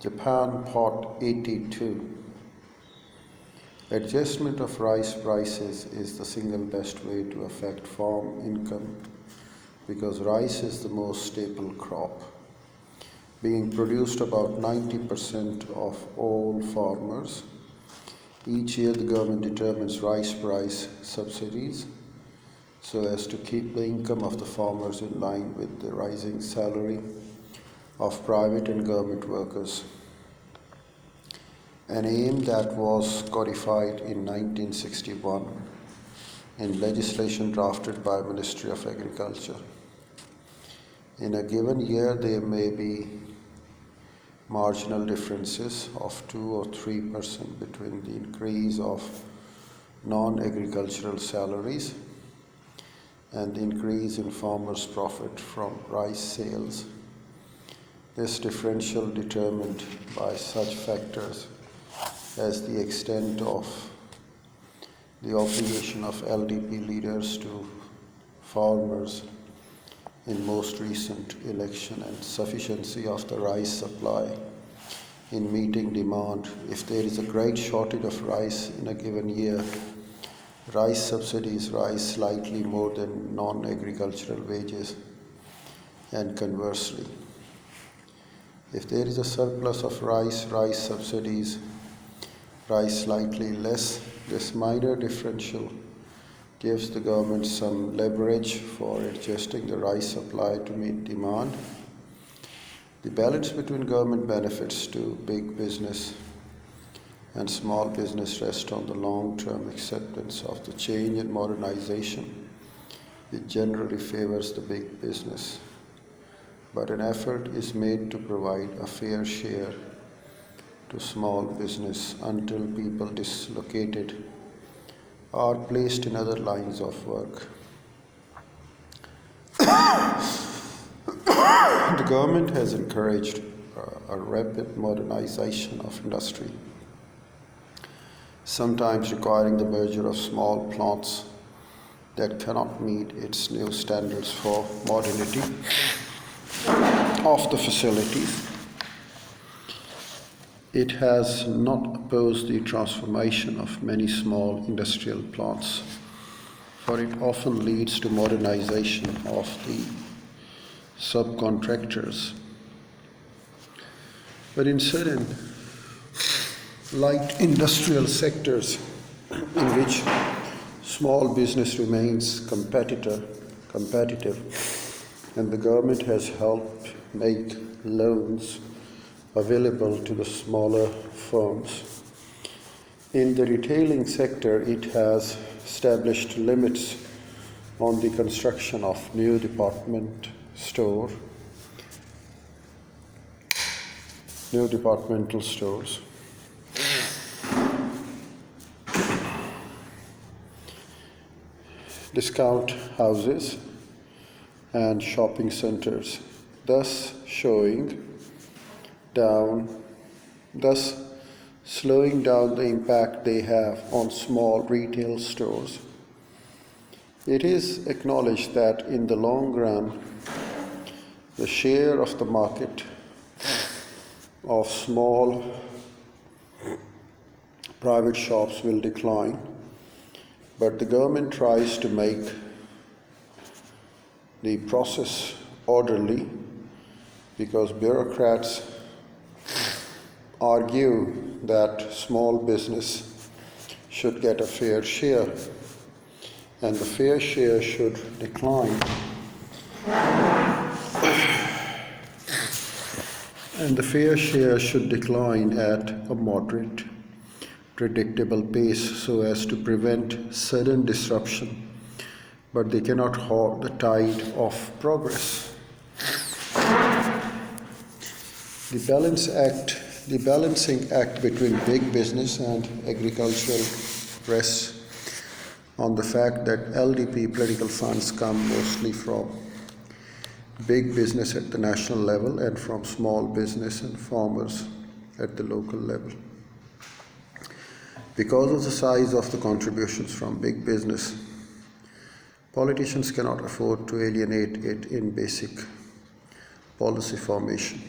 Japan Part 82. Adjustment of rice prices is the single best way to affect farm income because rice is the most staple crop, being produced about 90% of all farmers. Each year the government determines rice price subsidies so as to keep the income of the farmers in line with the rising salary of private and government workers, an aim that was codified in 1961 in legislation drafted by Ministry of Agriculture. In a given year, there may be marginal differences of 2 or 3% between the increase of non-agricultural salaries and the increase in farmers' profit from rice sales. This differential determined by such factors as the extent of the obligation of LDP leaders to farmers in most recent election and sufficiency of the rice supply in meeting demand. If there is a great shortage of rice in a given year, rice subsidies rise slightly more than non-agricultural wages, and conversely. If there is a surplus of rice subsidies rise slightly less. This minor differential gives the government some leverage for adjusting the rice supply to meet demand. The balance between government benefits to big business and small business rests on the long-term acceptance of the change and modernization, which generally favors the big business. But an effort is made to provide a fair share to small business until people dislocated are placed in other lines of work. The government has encouraged a rapid modernization of industry, sometimes requiring the merger of small plants that cannot meet its new standards for modernity of the facilities. It has not opposed the transformation of many small industrial plants, for it often leads to modernization of the subcontractors. But in certain light industrial sectors in which small business remains competitive, and the government has helped make loans available to the smaller firms. In the retailing sector, it has established limits on the construction of new departmental stores. Discount houses and shopping centers, thus slowing down the impact they have on small retail stores. It is acknowledged that in the long run, the share of the market of small private shops will decline, but the government tries to make the process orderly because bureaucrats argue that small business should get a fair share, and the fair share should decline. And the fair share should decline at a moderate, predictable pace so as to prevent sudden disruption, but they cannot halt the tide of progress. The balancing act between big business and agricultural rests on the fact that LDP political funds come mostly from big business at the national level and from small business and farmers at the local level. Because of the size of the contributions from big business, politicians cannot afford to alienate it in basic policy formation.